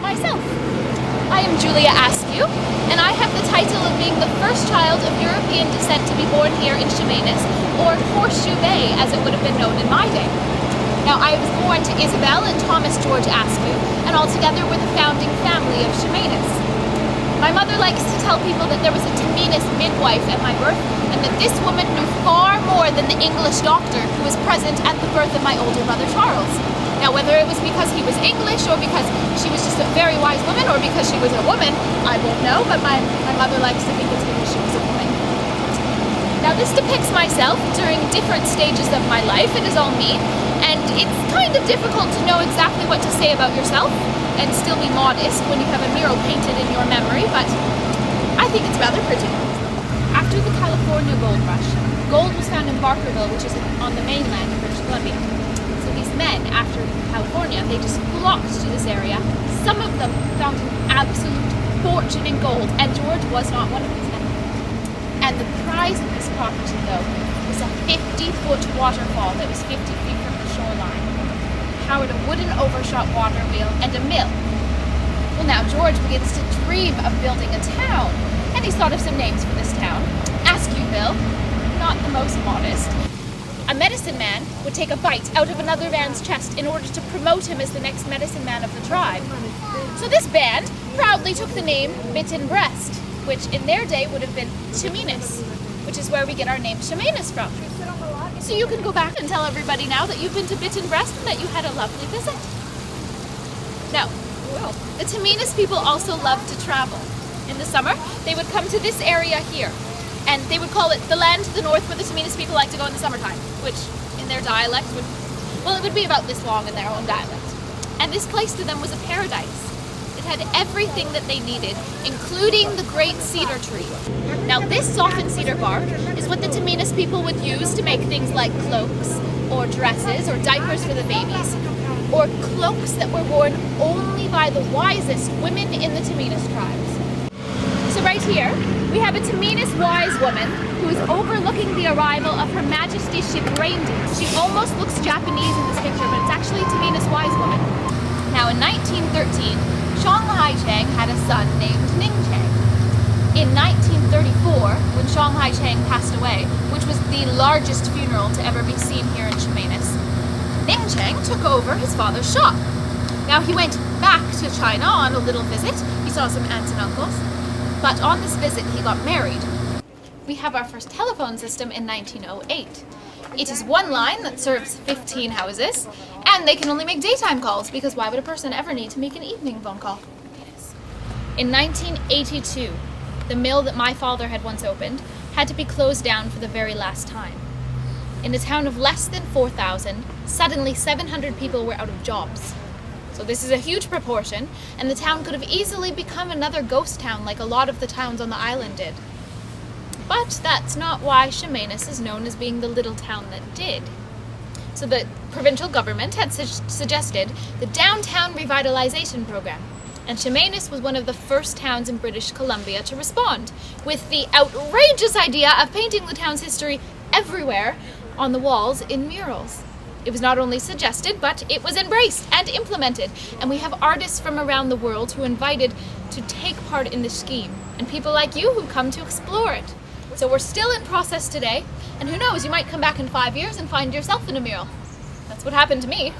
myself. I am Julia Askew, and I have the title of being the first child of European descent to be born here in Chemainus, or Horseshoe Bay as it would have been known in my day. Now, I was born to Isabel and Thomas George Askew, and altogether we're the founding family of Chemainus. My mother likes to tell people that there was a Chemainus midwife at my birth, and that this woman knew far more than the English doctor who was present at the birth of my older brother Charles. Now, whether it was because he was English, or because she was just a very wise woman, or because she was a woman, I won't know, but my mother likes to think it's because she was a woman. Now, this depicts myself during different stages of my life. It is all me, and it's kind of difficult to know exactly what to say about yourself and still be modest when you have a mural painted in your memory, but I think it's rather pretty. After the California gold rush, gold was found in Barkerville, which is on the mainland of British Columbia. So these men, after California, they just flocked to this area. Some of them found an absolute fortune in gold, and George was not one of these men. And the prize of this property, though, was a 50-foot waterfall that was 50 feet from the shoreline, powered a wooden overshot water wheel, and a mill. Well, now George begins to dream of building a town, and he's thought of some names for this town. Askewville, not the most modest. A medicine man would take a bite out of another man's chest in order to promote him as the next medicine man of the tribe. So this band proudly took the name Bitten Breast, which in their day would have been Chemainus, which is where we get our name Chemainus from. So you can go back and tell everybody now that you've been to Bitten Breast and that you had a lovely visit. Now, the Chemainus people also love to travel. In the summer, they would come to this area here, and they would call it the land to the north where the Chemainus people like to go in the summertime, which in their dialect would, well, it would be about this long in their own dialect. And this place to them was a paradise. It had everything that they needed, including the great cedar tree. Now, this softened cedar bark is what the Chemainus people would use to make things like cloaks, or dresses, or diapers for the babies, or cloaks that were worn only by the wisest women in the Chemainus tribes. So right here, we have a Chemainus wise woman who is overlooking the arrival of Her Majesty's ship Reindeer. She almost looks Japanese in this picture, but it's actually a Chemainus wise woman. Now, in 1913, Shanghai Chang had a son named Ning Chang. In 1934, when Shanghai Chang passed away, which was the largest funeral to ever be seen here in Chemainus, Ning Chang took over his father's shop. Now, he went back to China on a little visit. He saw some aunts and uncles. But on this visit, he got married. We have our first telephone system in 1908. It is one line that serves 15 houses, and they can only make daytime calls, because why would a person ever need to make an evening phone call? In 1982, the mill that my father had once opened had to be closed down for the very last time. In a town of less than 4,000, suddenly 700 people were out of jobs. So this is a huge proportion, and the town could have easily become another ghost town like a lot of the towns on the island did. But that's not why Chemainus is known as being the little town that did. So the provincial government had suggested the Downtown Revitalization Program, and Chemainus was one of the first towns in British Columbia to respond, with the outrageous idea of painting the town's history everywhere on the walls in murals. It was not only suggested, but it was embraced and implemented, and we have artists from around the world who are invited to take part in the scheme, and people like you who come to explore it. So we're still in process today, and who knows, you might come back in 5 years and find yourself in a mural. That's what happened to me.